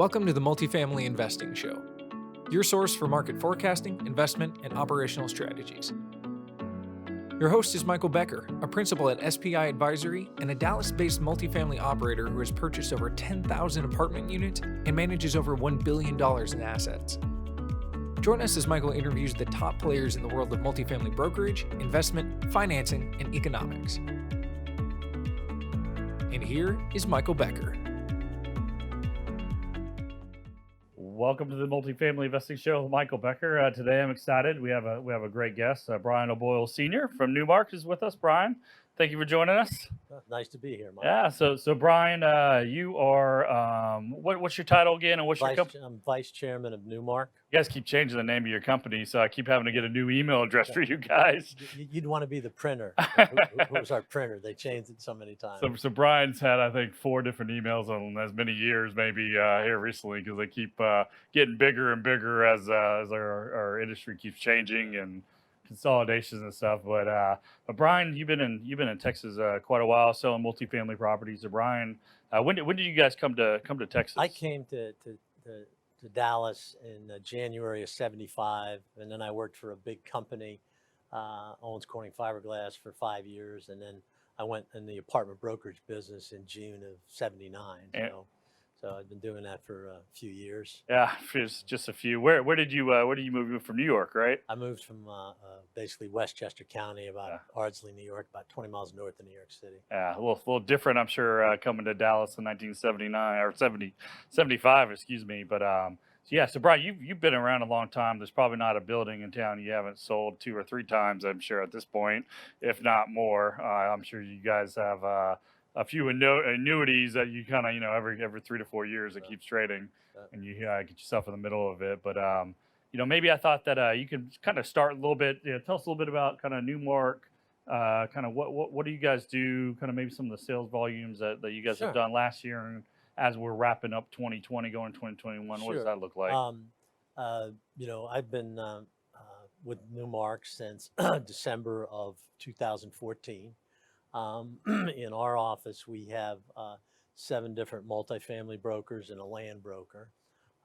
Welcome to the Multifamily Investing Show, your source for market forecasting, investment, and operational strategies. Your host is Michael Becker, a principal at SPI Advisory and a Dallas-based multifamily operator who has purchased over 10,000 apartment units and manages over $1 billion in assets. Join us as Michael interviews the top players in the world of multifamily brokerage, investment, financing, and economics. And here is Michael Becker. Welcome to the Multifamily Investing Show, Michael Becker. Today I'm excited. We have a great guest, Brian O'Boyle Sr. from Newmark is with us. Brian, thank you for joining us. Nice to be here, Mike. Yeah. So Brian, you are what's your title again, and what's your company? I'm vice chairman of Newmark. You guys keep changing the name of your company, so I keep having to get a new email address for you guys. You'd want to be the printer. Who's our printer? They changed it so many times. So Brian's had, I think, 4 different emails on as many years, maybe here recently, because they keep getting bigger and bigger as our industry keeps changing and consolidations and stuff. But Brian, you've been in Texas quite a while, selling multifamily properties. So Brian, when did you guys come to Texas? I came to Dallas in January of '75, and then I worked for a big company, Owens Corning Fiberglass, for 5 years, and then I went in the apartment brokerage business in June of '79. So I've been doing that for a few years. Yeah, just a few. Where did you move from New York, right? I moved from basically Westchester County, about Ardsley, New York, about 20 miles north of New York City. Yeah, a little different, I'm sure, coming to Dallas in 1979 or 75, excuse me. But so Brian, you've been around a long time. There's probably not a building in town you haven't sold 2 or 3 times, I'm sure, at this point, if not more. I'm sure you guys have a few annuities that you kind of, every 3 to 4 years it keeps trading, and you get yourself in the middle of it. But maybe I thought that you could kind of start a little bit. Tell us a little bit about kind of Newmark, kind of what do you guys do? Kind of maybe some of the sales volumes that you guys have done last year, and as we're wrapping up 2020, going 2021, what does that look like? I've been with Newmark since December of 2014. In our office, we have 7 different multifamily brokers and a land broker.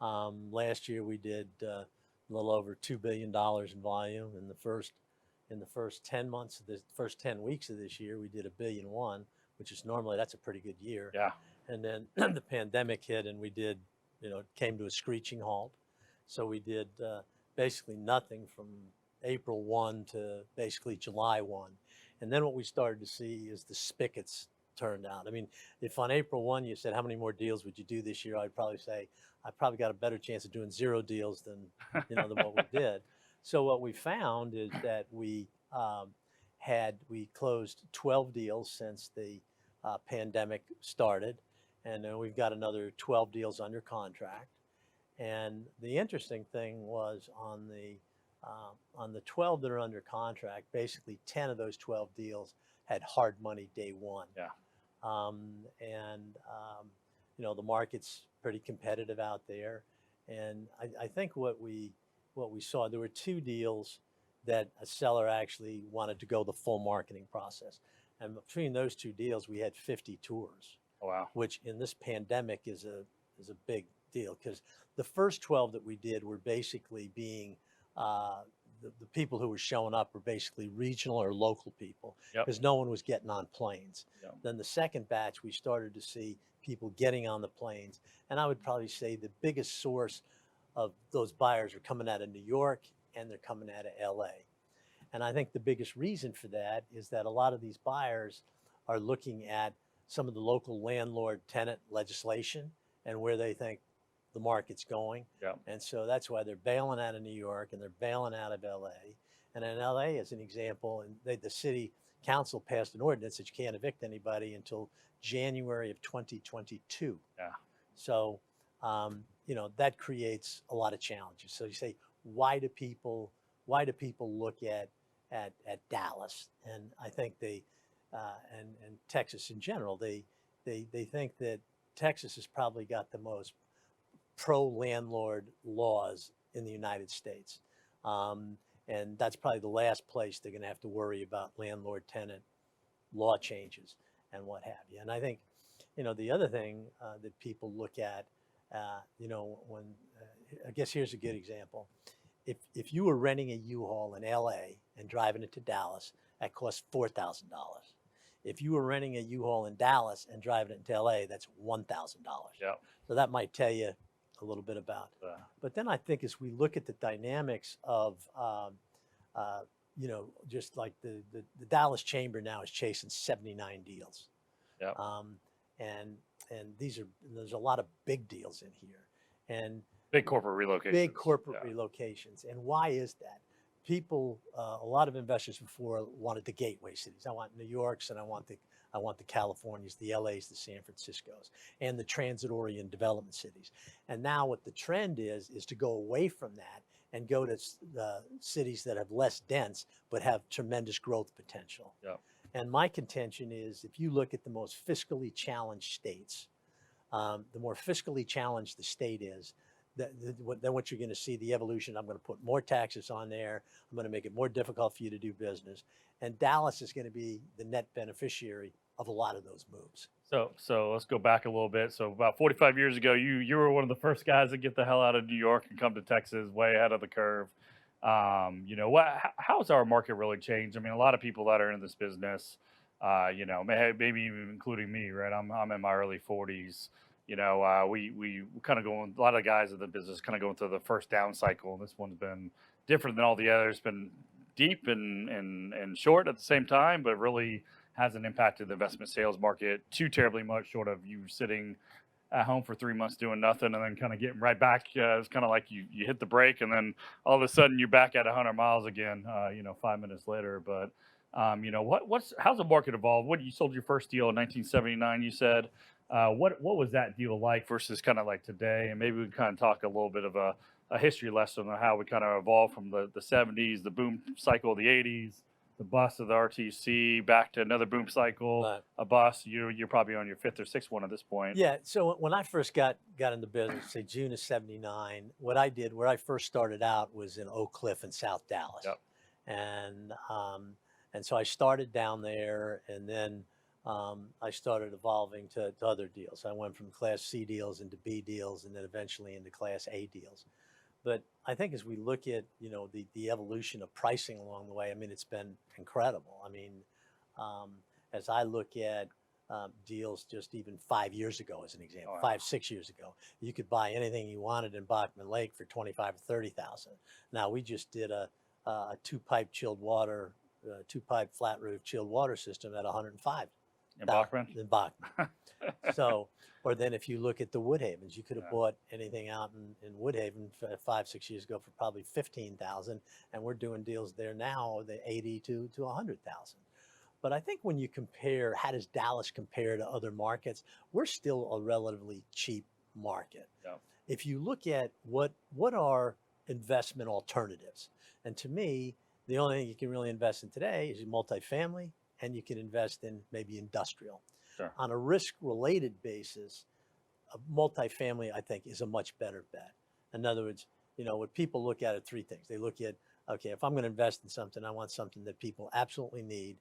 Last year, we did a little over $2 billion in volume. In the first 10 months of first 10 weeks of this year, we did $1.1 billion, which is normally, that's a pretty good year. Yeah. And then the pandemic hit, and we did, came to a screeching halt. So we did basically nothing from April 1 to basically July 1. And then what we started to see is the spigots turned out. I mean, if on April 1 you said, how many more deals would you do this year? I'd probably say, I probably got a better chance of doing 0 deals than what we did. So what we found is that we closed 12 deals since the pandemic started. And then we've got another 12 deals under contract. And the interesting thing was on the 12 that are under contract, basically 10 of those 12 deals had hard money day one. Yeah. The market's pretty competitive out there. And I think what we saw, there were 2 deals that a seller actually wanted to go the full marketing process. And between those 2 deals, we had 50 tours. Oh, wow. Which in this pandemic is a big deal, because the first 12 that we did were basically being the people who were showing up were basically regional or local people, because no one was getting on planes. Yep. Then the second batch, we started to see people getting on the planes. And I would probably say the biggest source of those buyers are coming out of New York, and they're coming out of LA. And I think the biggest reason for that is that a lot of these buyers are looking at some of the local landlord-tenant legislation and where they think the market's going. Yep. And so that's why they're bailing out of New York and they're bailing out of LA. And in LA, as an example, and the city council passed an ordinance that you can't evict anybody until January of 2022. Yeah. So, that creates a lot of challenges. So you say, why do people look at Dallas? And I think and Texas in general, they think that Texas has probably got the most pro-landlord laws in the United States. And that's probably the last place they're going to have to worry about landlord-tenant law changes and what have you. And I think, the other thing that people look at When I guess here's a good example. If you were renting a U-Haul in LA and driving it to Dallas, that costs $4,000. If you were renting a U-Haul in Dallas and driving it to LA, that's $1,000. Yeah. So that might tell you a little bit about. But then I think as we look at the dynamics of, just like the Dallas Chamber now is chasing 79 deals. Yeah. And there's a lot of big deals in here, and Big corporate relocations. And why is that? People, a lot of investors before wanted the gateway cities. I want New York's, and I want the Californias, the LA's, the San Franciscos, and the transit-oriented development cities. And now what the trend is to go away from that and go to cities that have less dense but have tremendous growth potential. Yeah. And my contention is, if you look at the most fiscally challenged states, the more fiscally challenged the state is, then what you're going to see, the evolution. I'm going to put more taxes on there. I'm going to make it more difficult for you to do business. And Dallas is going to be the net beneficiary of a lot of those moves. So let's go back a little bit. So about 45 years ago, you were one of the first guys to get the hell out of New York and come to Texas, way ahead of the curve. How's our market really changed? I mean, a lot of people that are in this business, maybe even including me, right? I'm in my early 40s. We kind of going, a lot of the guys in the business kind of going through the first down cycle. And this one's been different than all the others. Been deep and short at the same time, but really hasn't impacted the investment sales market too terribly much, short of you sitting at home for 3 months doing nothing and then kind of getting right back. It's kind of like you hit the brake and then all of a sudden you're back at 100 miles again, 5 minutes later. But, how's the market evolved? You sold your first deal in 1979, you said. What was that deal like versus kind of like today? And maybe we can kind of talk a little bit of a history lesson on how we kind of evolved from the 70s, the boom cycle of the 80s, the bust of the RTC, back to another boom cycle, right. A bust. You're probably on your fifth or sixth one at this point. Yeah. So when I first got into business, say June of '79, what I did, where I first started out, was in Oak Cliff in South Dallas. Yep. And so I started down there, and then I started evolving to other deals. I went from Class C deals into B deals, and then eventually into Class A deals. But I think as we look at, the evolution of pricing along the way, I mean, it's been incredible. I mean, as I look at deals just even 5 years ago, as an example, 5-6 years ago, you could buy anything you wanted in Bachman Lake for $25,000 or $30,000. Now we just did a two-pipe chilled water, two-pipe flat roof chilled water system at $105,000. In Bachman? In Bachman. So, or then if you look at the Woodhavens, you could have bought anything out in Woodhaven 5-6 years ago for probably $15,000, and we're doing deals there now, the $80,000 to $100,000. But I think when you compare, how does Dallas compare to other markets? We're still a relatively cheap market. Yeah. If you look at what are investment alternatives, and to me, the only thing you can really invest in today is multifamily, and you can invest in maybe industrial. Sure. On a risk-related basis, a multifamily, I think, is a much better bet. In other words, what people look at are three things. They look at, okay, if I'm going to invest in something, I want something that people absolutely need.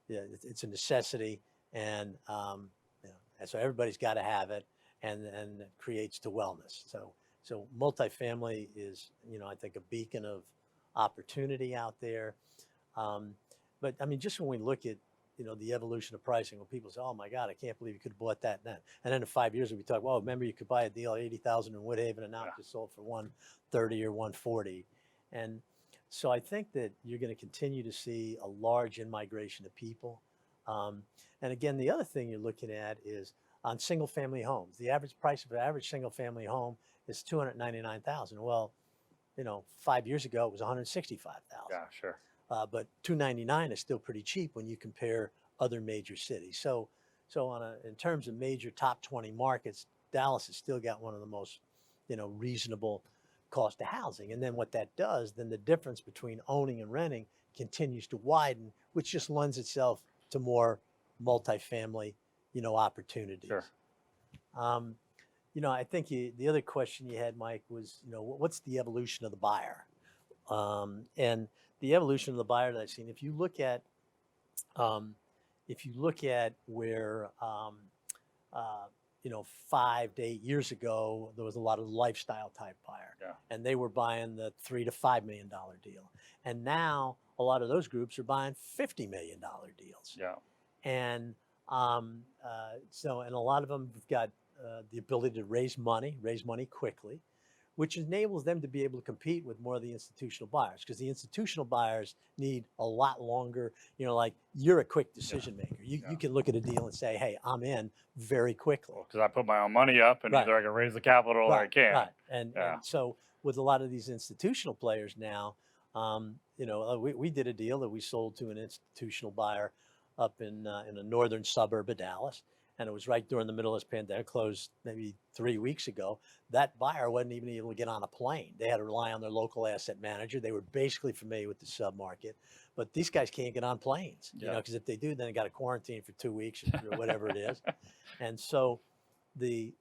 It's a necessity, and and so everybody's got to have it, and it creates to wellness. So multifamily is, I think, a beacon of opportunity out there. But I mean, just when we look at, the evolution of pricing, when people say, "Oh my God, I can't believe you could have bought that then," and then in 5 years we talk, "Well, remember you could buy a deal at $80,000 in Woodhaven, and now it just sold for $130,000 or $140,000," and so I think that you're going to continue to see a large in-migration of people. And again, the other thing you're looking at is on single-family homes. The average price of an average single-family home is $299,000. Well, 5 years ago it was $165,000. Yeah, sure. But $299 is still pretty cheap when you compare other major cities. So in terms of major top 20 markets, Dallas has still got one of the most, reasonable cost of housing. And then what that does, then the difference between owning and renting continues to widen, which just lends itself to more multifamily, opportunities. Sure. I think the other question you had, Mike, was, what's the evolution of the buyer? And the evolution of the buyer that I've seen, if you look at where 5 to 8 years ago, there was a lot of lifestyle type buyer, Yeah. and they were buying the $3 to $5 million deal. And now a lot of those groups are buying $50 million deals. Yeah. And and a lot of them have got the ability to raise money quickly, which enables them to be able to compete with more of the institutional buyers, because the institutional buyers need a lot longer. Like, you're a quick decision maker. You can look at a deal and say, hey, I'm in very quickly. Because I put my own money up, and Right. either I can raise the capital or I can't. Right. And so with a lot of these institutional players now, we did a deal that we sold to an institutional buyer up in a northern suburb of Dallas. And it was right during the middle of this pandemic, closed maybe 3 weeks ago. That buyer wasn't even able to get on a plane. They had to rely on their local asset manager. They were basically familiar with the submarket, but these guys can't get on planes, because if they do, then they got to quarantine for 2 weeks or whatever it is. And so the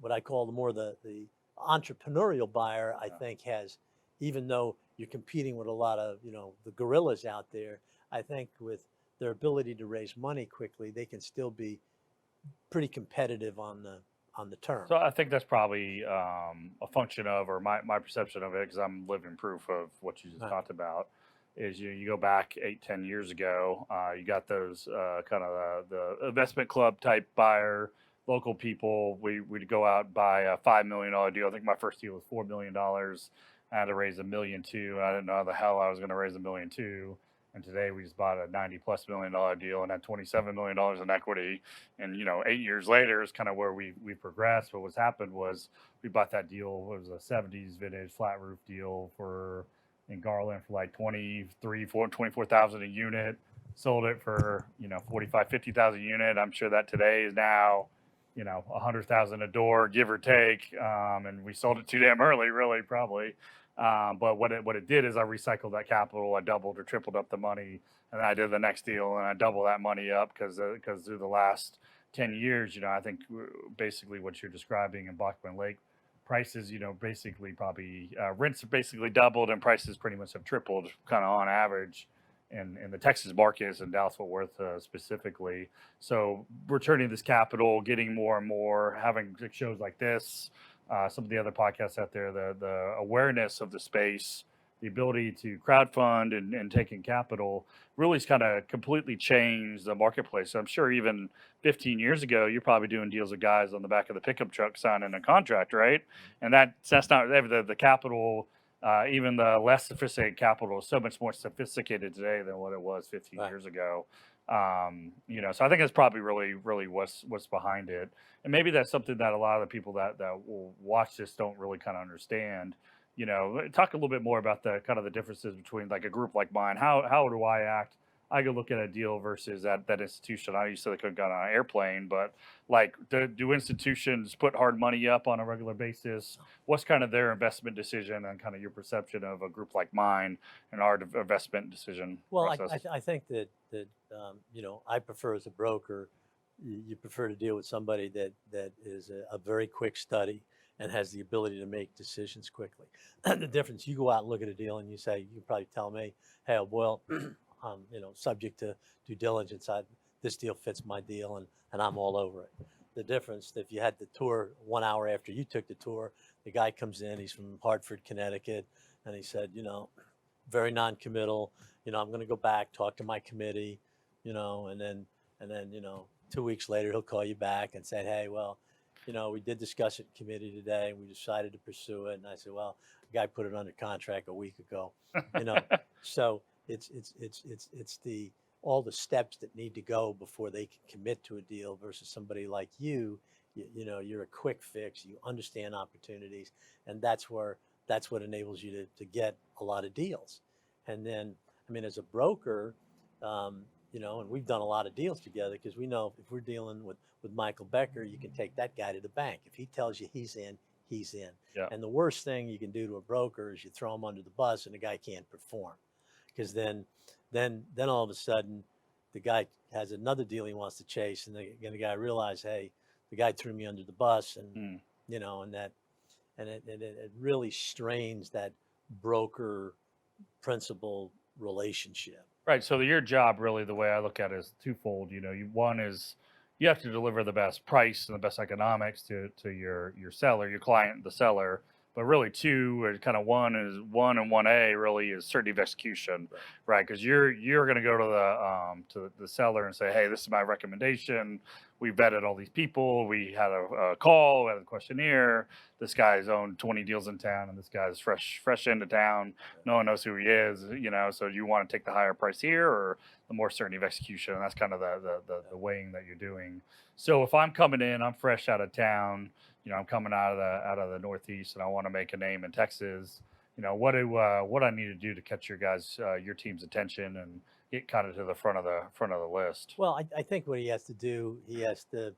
what I call the entrepreneurial buyer, I think, has, even though you're competing with a lot of, the gorillas out there, I think with their ability to raise money quickly, they can still be pretty competitive on the term. So I think that's probably a function of, or my perception of it, because I'm living proof of what you just talked about, is you go back 8-10 years ago, you got those kind of the investment club type buyer, local people. We'd go out and buy a $5 million deal. I think my first deal was $4 million. I had to raise $1.2 million. I didn't know how the hell I was going to raise $1.2 million. And today we just bought a $90+ million deal and had $27 million in equity. And 8 years later is kind of where we progressed. But what's happened was we bought that deal. It was a 70s vintage flat roof deal in Garland for like $24,000 a unit. Sold it for $45,000-$50,000 a unit. I'm sure that today is now $100,000 a door, give or take. And we sold it too damn early, really, probably. But what it did is I recycled that capital. I doubled or tripled up the money, and then I did the next deal and I doubled that money up because through the last 10 years, I think basically what you're describing in Bachman Lake, prices, basically probably rents have basically doubled and prices pretty much have tripled kind of on average in the Texas markets and Dallas-Fort Worth specifically. So returning this capital, getting more and more, having shows like this, some of the other podcasts out there, the awareness of the space, the ability to crowdfund and taking capital really has kind of completely changed the marketplace. So I'm sure even 15 years ago, you're probably doing deals with guys on the back of the pickup truck signing a contract, right? And that's not the capital. Even the less sophisticated capital is so much more sophisticated today than what it was 15 years ago. So I think that's probably really what's behind it. And maybe that's something that a lot of the people that will watch this don't really kind of understand. Talk a little bit more about the kind of the differences between like a group like mine. How do I act? I could look at a deal versus that institution. I used to could have got on an airplane, but like, do institutions put hard money up on a regular basis? What's kind of their investment decision and kind of your perception of a group like mine and our investment decision process? I think that I prefer, as a broker, you prefer to deal with somebody that is a very quick study and has the ability to make decisions quickly. The difference, you go out and look at a deal and you say, you probably tell me, hey, well, subject to due diligence, this deal fits my deal and I'm all over it. The difference, if you had the tour 1 hour after you took the tour, the guy comes in, he's from Hartford, Connecticut, and he said, very non-committal, I'm going to go back, talk to my committee, and then 2 weeks later, he'll call you back and say, hey, well, we did discuss it in committee today and we decided to pursue it. And I said, well, the guy put it under contract a week ago, so it's all the steps that need to go before they can commit to a deal versus somebody like you. You're a quick fix, you understand opportunities, and that's what enables you to get a lot of deals. And then, as a broker, and we've done a lot of deals together, because we know if we're dealing with Michael Becker, you can take that guy to the bank. If he tells you he's in, he's in. Yeah. And the worst thing you can do to a broker is you throw him under the bus and the guy can't perform. Because then all of a sudden the guy has another deal he wants to chase, and the guy realizes, hey, the guy threw me under the bus, and it really strains that broker principal relationship. Right. So your job, really, the way I look at it, is twofold. One is you have to deliver the best price and the best economics to your seller, your client, the seller. But really, two or kind of one and 1A really is certainty of execution, right? Because you're going to go to the seller and say, hey, this is my recommendation. We vetted all these people. We had a call, we had a questionnaire. This guy's owned 20 deals in town, and this guy's fresh into town. No one knows who he is, So you want to take the higher price here, or the more certainty of execution? And that's kind of the weighing that you're doing. So if I'm coming in, I'm fresh out of town. I'm coming out of the Northeast, and I want to make a name in Texas. What I need to do to catch your team's attention and get kind of to the front of the list. Well, I think what he has to do, he has to,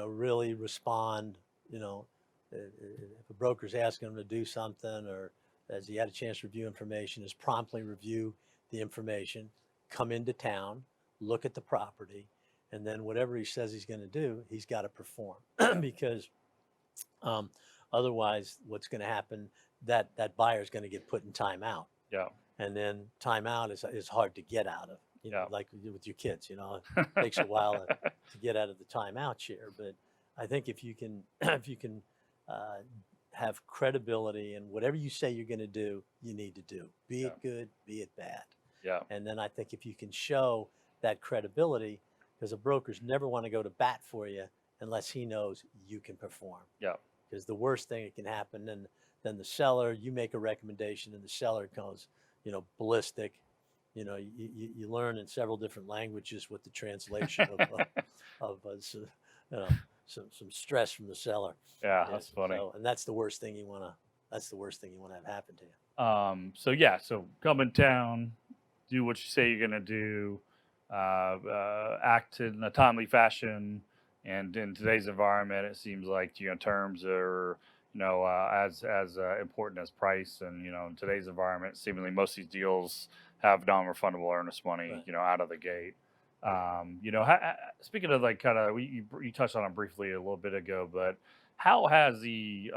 really respond. If a broker's asking him to do something, or has he had a chance to review information, is promptly review the information, come into town, look at the property, and then whatever he says he's going to do, he's got to perform. Because otherwise, what's going to happen, that buyer's going to get put in timeout. Yeah. And then timeout is hard to get out of, Yeah. like with your kids, it takes a while to get out of the timeout chair. But I think if you can have credibility, and whatever you say you're going to do, you need to do, be it good, be it bad. Yeah. And then I think if you can show that credibility, because a broker's never want to go to bat for you unless he knows you can perform. Yeah. Because the worst thing that can happen, then the seller, you make a recommendation and the seller goes, ballistic. You learn in several different languages what the translation of some stress from the seller. Yeah, that's funny. So, and that's the worst thing you want to have happen to you. So come in town, do what you say you're going to do, act in a timely fashion. And in today's environment, it seems like, terms are, as important as price. And, in today's environment, seemingly most of these deals have non-refundable earnest money, Right. Out of the gate. Speaking of you touched on it briefly a little bit ago, but how has the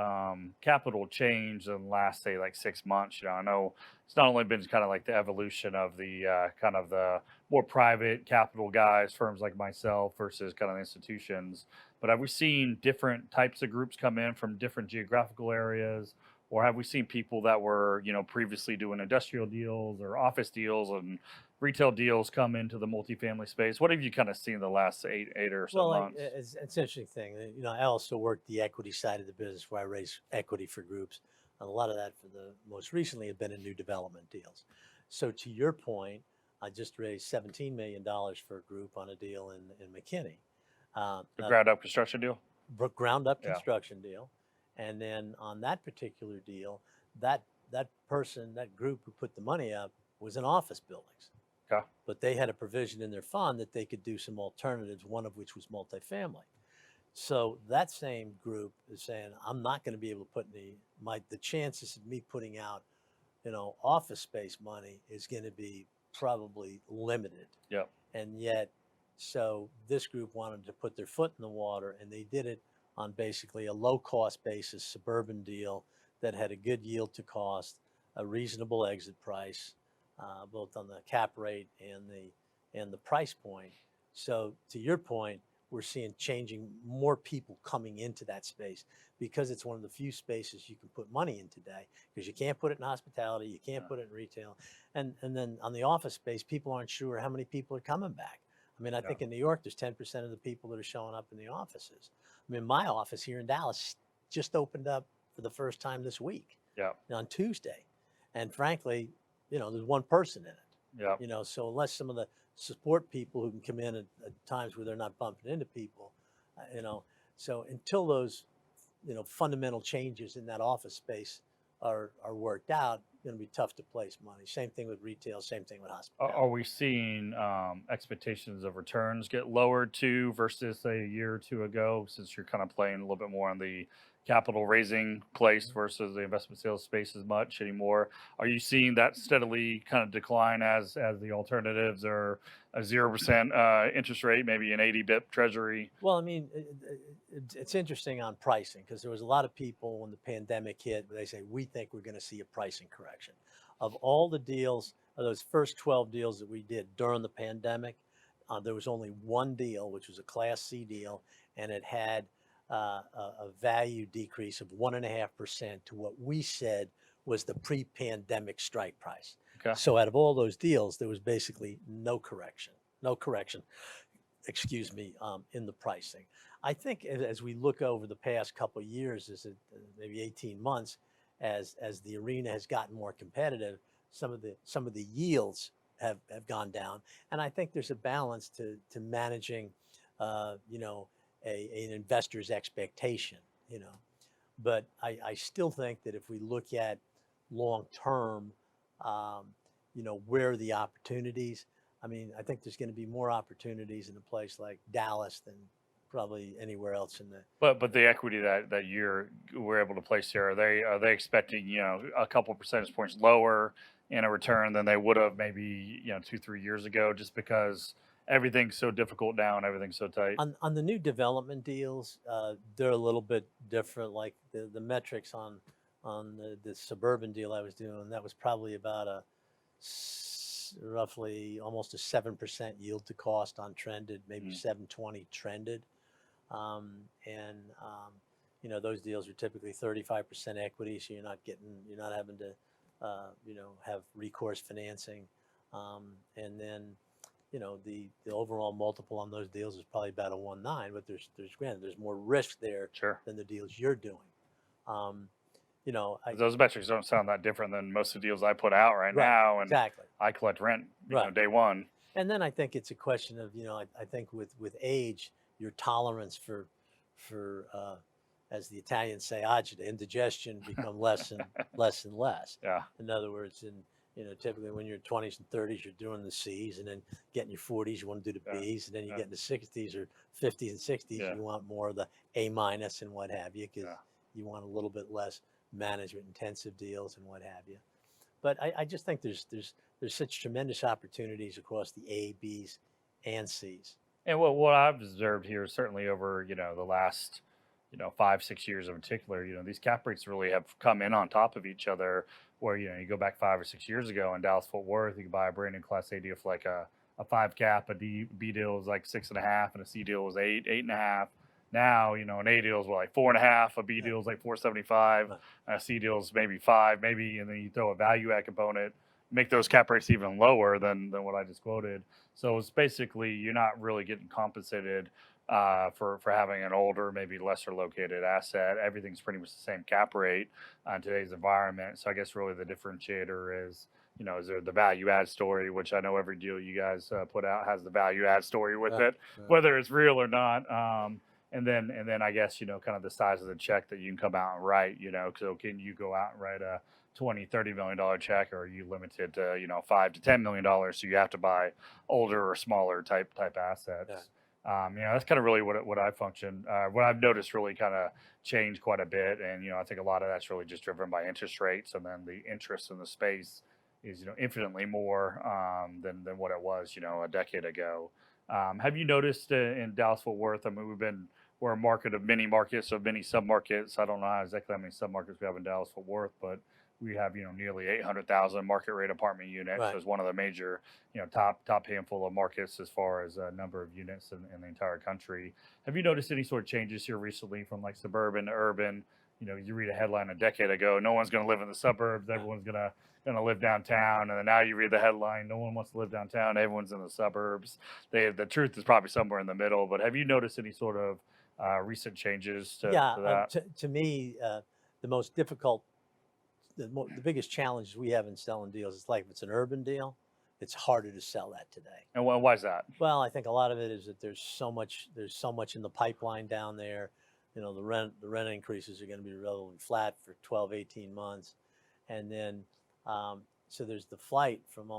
capital changed in the last, say, like 6 months? I know it's not only been kind of like the evolution of the kind of the more private capital guys, firms like myself versus kind of the institutions, but have we seen different types of groups come in from different geographical areas? Or have we seen people that were, previously doing industrial deals or office deals and retail deals come into the multifamily space? What have you kind of seen the last eight or so months? It's an interesting thing. I also work the equity side of the business where I raise equity for groups. And a lot of that for the most recently have been in new development deals. So to your point, I just raised $17 million for a group on a deal in McKinney. The ground up construction deal? Ground up Yeah. construction deal. And then on that particular deal, that group who put the money up was in office buildings. Okay. But they had a provision in their fund that they could do some alternatives, one of which was multifamily. So that same group is saying, I'm not going to be able to put the chances of me putting out, office space money is going to be probably limited. Yeah. And yet, so this group wanted to put their foot in the water, and they did it on basically a low cost basis suburban deal that had a good yield to cost, a reasonable exit price, both on the cap rate and the price point. So to your point, we're seeing more people coming into that space because it's one of the few spaces you can put money in today, because you can't put it in hospitality, you can't put it in retail. And then on the office space, people aren't sure how many people are coming back. I mean, I think in New York, there's 10% of the people that are showing up in the offices. I mean, my office here in Dallas just opened up for the first time this week. Yeah. On Tuesday. And frankly, there's one person in it. Yeah. So unless some of the support people who can come in at times where they're not bumping into people, so until those, fundamental changes in that office space are worked out, going to be tough to place money. Same thing with retail, same thing with hospitality. Are we seeing expectations of returns get lowered too versus, say, a year or two ago, since you're kind of playing a little bit more on the capital raising place versus the investment sales space as much anymore? Are you seeing that steadily kind of decline as the alternatives are a 0% interest rate, maybe an 80 bip treasury? Well, I mean, it's interesting on pricing, because there was a lot of people when the pandemic hit, they say, we think we're going to see a pricing correction. Of all the deals, of those first 12 deals that we did during the pandemic, There was only one deal, which was a Class C deal, and it had a value decrease of 1.5% to what we said was the pre-pandemic strike price. Okay. So out of all those deals, there was basically no correction, excuse me, in the pricing. I think as we look over the past couple of years, maybe 18 months, as the arena has gotten more competitive, some of the yields have gone down, and I think there's a balance to managing, an investor's expectation, But I still think that if we look at long term, um, where are the opportunities? I mean, I think there's going to be more opportunities in a place like Dallas than probably anywhere else in the. But the equity that we're able to place here, are they expecting, a couple percentage points lower in a return than they would have maybe, 2-3 years ago, just because everything's so difficult now and everything's so tight? On the new development deals, they're a little bit different. Like the metrics on the suburban deal I was doing, that was probably about roughly almost a 7% yield to cost on trended, maybe 7.20 trended. And those deals are typically 35% equity, so you're not having to have recourse financing. And then the overall multiple on those deals is probably about a 1.9, but there's more risk there Sure. than the deals you're doing. Those metrics don't sound that different than most of the deals I put out right now, and exactly. I collect rent, Right. day one. And then I think it's a question of, I think with age, your tolerance for as the Italians say, agita, indigestion, become less and less and less. Yeah. In other words, typically when you're 20s and 30s, you're doing the C's, and then getting your 40s, you want to do the B's, and then you get in the 60s or 50s and 60s, you want more of the A- and what have you, because you want a little bit less management intensive deals and what have you. But I just think there's such tremendous opportunities across the A, B's, and C's. And what I've observed here, certainly over, the last, 5-6 years in particular, these cap rates really have come in on top of each other, where, you go back 5 or 6 years ago in Dallas Fort Worth, you could buy a brand new Class A deal for like a 5 cap, B deal was like 6.5, and a C deal was 8.5. Now, an A deal is like 4.5, a B deal is like 4.75, a C deal is maybe 5, maybe, and then you throw a value add component, make those cap rates even lower than what I just quoted. So it's basically, you're not really getting compensated for having an older, maybe lesser located asset. Everything's pretty much the same cap rate in today's environment. So I guess really the differentiator is, is there the value add story, which I know every deal you guys put out has the value add story with it, whether it's real or not. And then I guess, kind of the size of the check that you can come out and write, so can you go out and write a $20-30 million check, or are you limited to, $5 to $10 million? So you have to buy older or smaller type assets. That's kind of really what I function. What I've noticed really kind of changed quite a bit. And, I think a lot of that's really just driven by interest rates. And then the interest in the space is, infinitely more than what it was, a decade ago. Have you noticed in Dallas Fort Worth? I mean, we're a market of many markets, of many submarkets. I don't know exactly how many submarkets we have in Dallas Fort Worth, but we have, nearly 800,000 market rate apartment units. Right. So it's one of the major, top handful of markets as far as number of units in the entire country. Have you noticed any sort of changes here recently from like suburban to urban? You read a headline a decade ago, no one's going to live in the suburbs. Everyone's going to live downtown. And then now you read the headline, no one wants to live downtown. Everyone's in the suburbs. The truth is probably somewhere in the middle. But have you noticed any sort of recent changes to that? To me, the most difficult, the biggest challenge we have in selling deals is like if it's an urban deal, it's harder to sell that today. And why is that? Well, I think a lot of it is that there's so much in the pipeline down there. The rent increases are going to be relatively flat for 12, 18 months. And then, so there's the flight from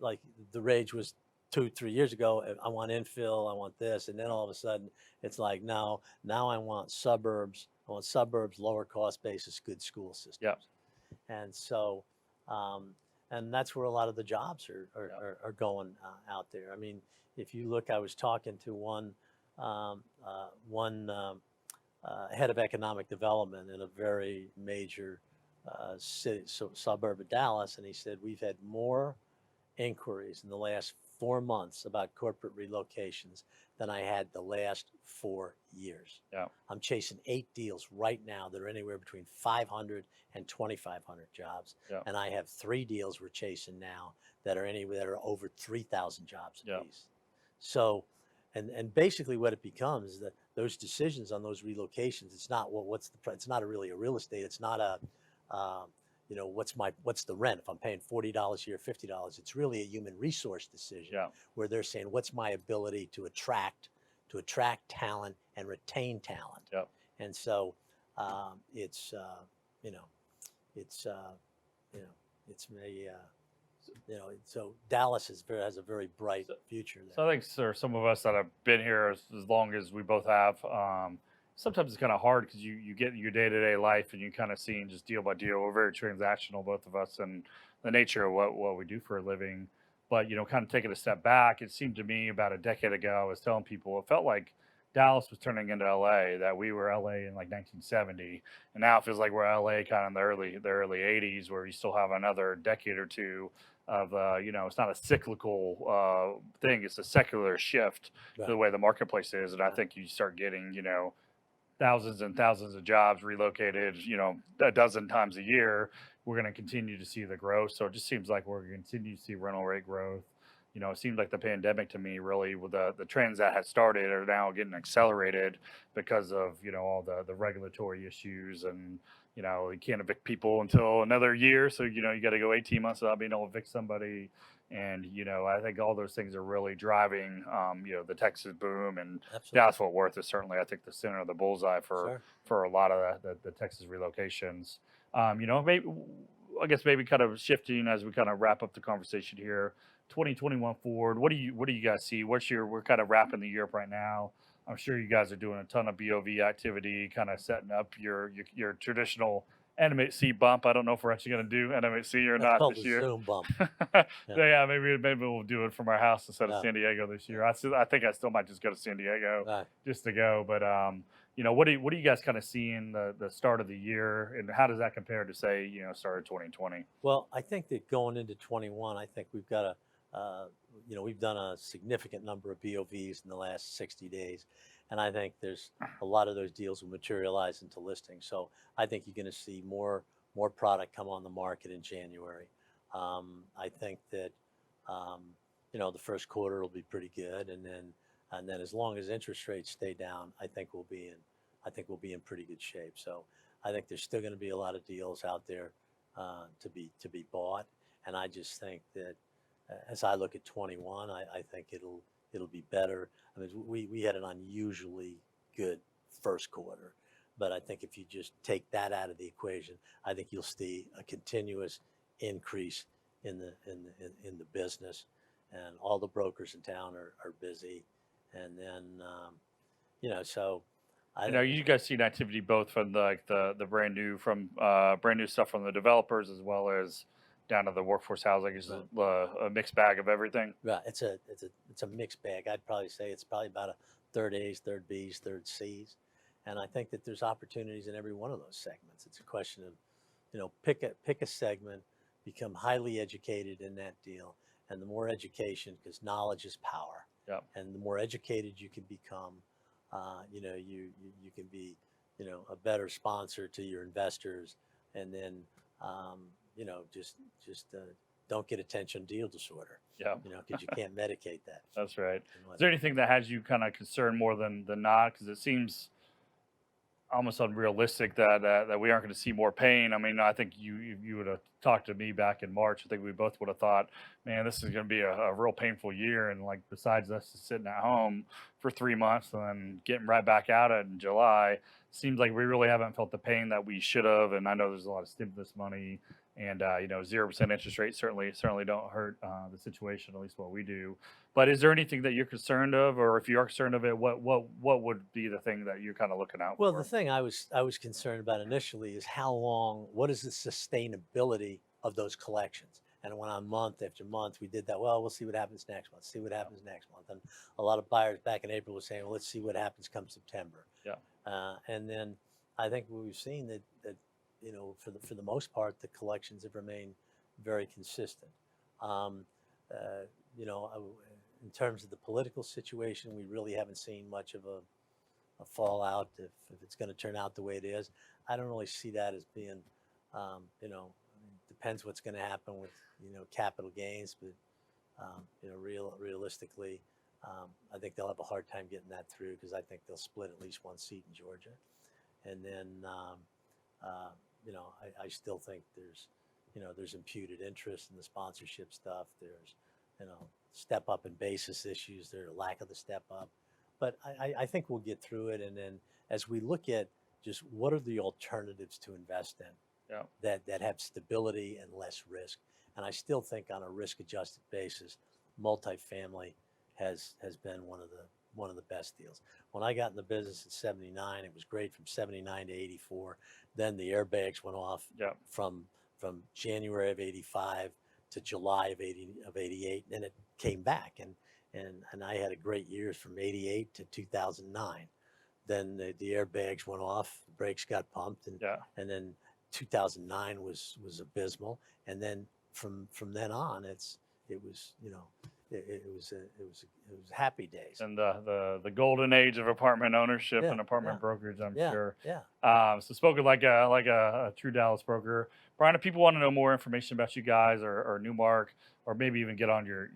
like the rage was 2-3 years ago. I want infill, I want this. And then all of a sudden it's like, now I want suburbs. I want suburbs, lower cost basis, good school systems. Yep. And so, and that's where a lot of the jobs are going out there. I mean, if you look, I was talking to one head of economic development in a very major suburb of Dallas, and he said we've had more inquiries in the last 4 months about corporate relocations than I had the last 4 years. Yeah. I'm chasing 8 deals right now that are anywhere between 500 and 2,500 jobs. Yeah. And I have 3 deals we're chasing now that are over 3,000 jobs Yeah. apiece. So, and basically what it becomes is that those decisions on those relocations, it's not it's not really a real estate. It's not a, what's the rent? If I'm paying $40 a year, $50, it's really a human resource decision. Yeah. Where they're saying, what's my ability to attract talent and retain talent? Yeah. And so it's so Dallas has a very bright future there. So I think, sir, some of us that have been here as long as we both have, sometimes it's kind of hard because you get your day-to-day life and you kind of see just deal by deal. We're very transactional, both of us, and the nature of what we do for a living. But, kind of taking a step back, it seemed to me about a decade ago, I was telling people, it felt like Dallas was turning into LA, that we were LA in like 1970. And now it feels like we're LA kind of in the early 80s, where you still have another decade or two of, it's not a cyclical thing, it's a secular shift to the way the marketplace is. And I think you start getting, thousands and thousands of jobs relocated, a dozen times a year. We're going to continue to see the growth. So it just seems like we're going to continue to see rental rate growth. It seemed like the pandemic to me really, with the trends that had started are now getting accelerated because of, all the regulatory issues, and, you can't evict people until another year. So, you got to go 18 months without being able to evict somebody. And, I think all those things are really driving, the Texas boom, and Absolutely. Dallas-Fort Worth is certainly, I think, the center of the bullseye for a lot of the Texas relocations. Maybe kind of shifting as we kind of wrap up the conversation here, 2021 forward, what do you guys see? We're kind of wrapping the year up right now. I'm sure you guys are doing a ton of BOV activity, kind of setting up your traditional NMHC bump. I don't know if we're actually going to do NMHC or That's not called this the year. Zoom bump. So yeah, maybe we'll do it from our house instead of Yeah. San Diego this year. I think I still might just go to San Diego Right. just to go. But what do you guys kind of see in the start of the year, and how does that compare to, say, start of 2020? Well, I think that going into 21, I think we've got we've done a significant number of BOVs in the last 60 days. And I think there's a lot of those deals will materialize into listings. So I think you're going to see more product come on the market in January. I think that, the first quarter will be pretty good. And then as long as interest rates stay down, I think we'll be in pretty good shape. So I think there's still going to be a lot of deals out there to be bought. And I just think that as I look at 21, I think it'll be better. I mean, we had an unusually good first quarter, but I think if you just take that out of the equation, I think you'll see a continuous increase in the business, and all the brokers in town are busy. And then, so you guys seen activity both from the brand new stuff from the developers, as well as down to the workforce housing. Is a mixed bag of everything. Right. It's a mixed bag. I'd probably say it's probably about a third A's, third B's, third C's. And I think that there's opportunities in every one of those segments. It's a question of, pick a segment, become highly educated in that deal. And the more education, because knowledge is power. Yeah. And the more educated you can become, you can be, a better sponsor to your investors. And then, just don't get attention deal disorder. Yeah. Because you can't medicate that. That's right. Is there anything that has you kind of concerned more than not? Because it seems almost unrealistic that we aren't going to see more pain. I mean, I think you would have talked to me back in March. I think we both would have thought, man, this is going to be a real painful year. And like, besides us just sitting at home for 3 months and then getting right back out in July, seems like we really haven't felt the pain that we should have. And I know there's a lot of stimulus money, and 0% interest rates certainly don't hurt the situation, at least what we do. But is there anything that you're concerned of, or if you are concerned of it, what would be the thing that you're kind of looking out for? Well, the thing I was concerned about initially is what is the sustainability of those collections? And when on month after month we did that, well, we'll see what happens next month, And a lot of buyers back in April were saying, well, let's see what happens come September. Yeah. And then I think we've seen that for the most part, the collections have remained very consistent. in terms of the political situation, we really haven't seen much of a fallout if it's going to turn out the way it is. I don't really see that as being, depends what's going to happen with, capital gains, but, realistically, I think they'll have a hard time getting that through because I think they'll split at least one seat in Georgia. And then, I still think there's imputed interest in the sponsorship stuff. There's, step up and basis issues. There's a lack of the step up. But I think we'll get through it. And then as we look at just what are the alternatives to invest in that have stability and less risk. And I still think on a risk adjusted basis, multifamily has been one of the best deals. When I got in the business in 79, it was great from 79 to 84. Then the airbags went off from January of 85 to July of 88, and then it came back. And I had a great years from 88 to 2009. Then the airbags went off, the brakes got pumped, and then 2009 was abysmal. And then from then on, it was happy days. And the golden age of apartment ownership and apartment brokerage, I'm sure. So spoken like a true Dallas broker. Brian, if people want to know more information about you guys or Newmark, or maybe even get on your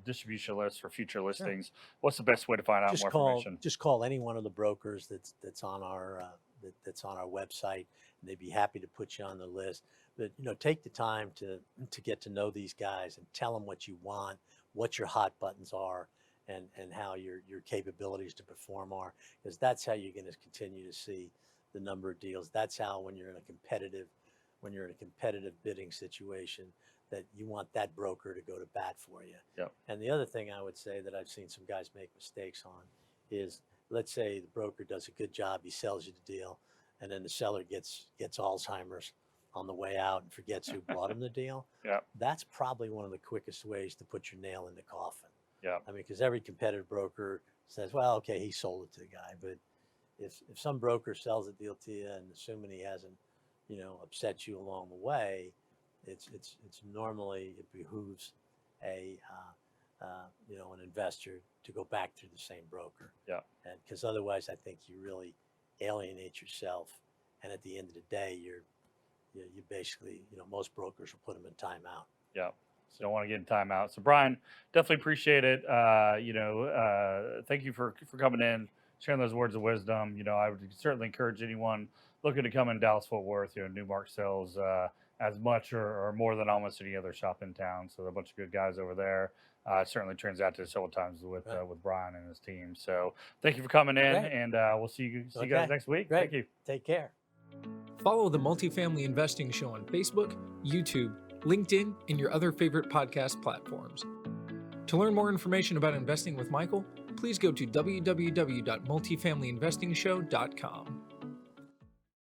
distribution list for future listings, what's the best way to find out more information? Just call any one of the brokers that's on our website, and they'd be happy to put you on the list. But take the time to get to know these guys and tell them what you want, what your hot buttons are, and how your capabilities to perform are, because that's how you're going to continue to see the number of deals. That's how when you're in a competitive bidding situation, that you want that broker to go to bat for you. And the other thing I would say that I've seen some guys make mistakes on is, let's say the broker does a good job, he sells you the deal, and then the seller gets Alzheimer's on the way out and forgets who bought him the deal. That's probably one of the quickest ways to put your nail in the coffin. I mean, because every competitive broker says, well, okay, he sold it to the guy. But if some broker sells a deal to you, and assuming he hasn't, upset you along the way, it's normally, it behooves an investor to go back through the same broker. And because otherwise, I think you really alienate yourself. And at the end of the day, you basically, most brokers will put them in timeout. So don't want to get in timeout. So Brian, definitely appreciate it. Thank you for coming in, sharing those words of wisdom. I would certainly encourage anyone looking to come in Dallas-Fort Worth. Newmark sells as much or more than almost any other shop in town. So there are a bunch of good guys over there. Certainly transacted several times with Brian and his team. So thank you for coming in, and we'll see you guys next week. Great. Thank you. Take care. Follow the Multifamily Investing Show on Facebook, YouTube, LinkedIn, and your other favorite podcast platforms. To learn more information about investing with Michael, please go to www.multifamilyinvestingshow.com.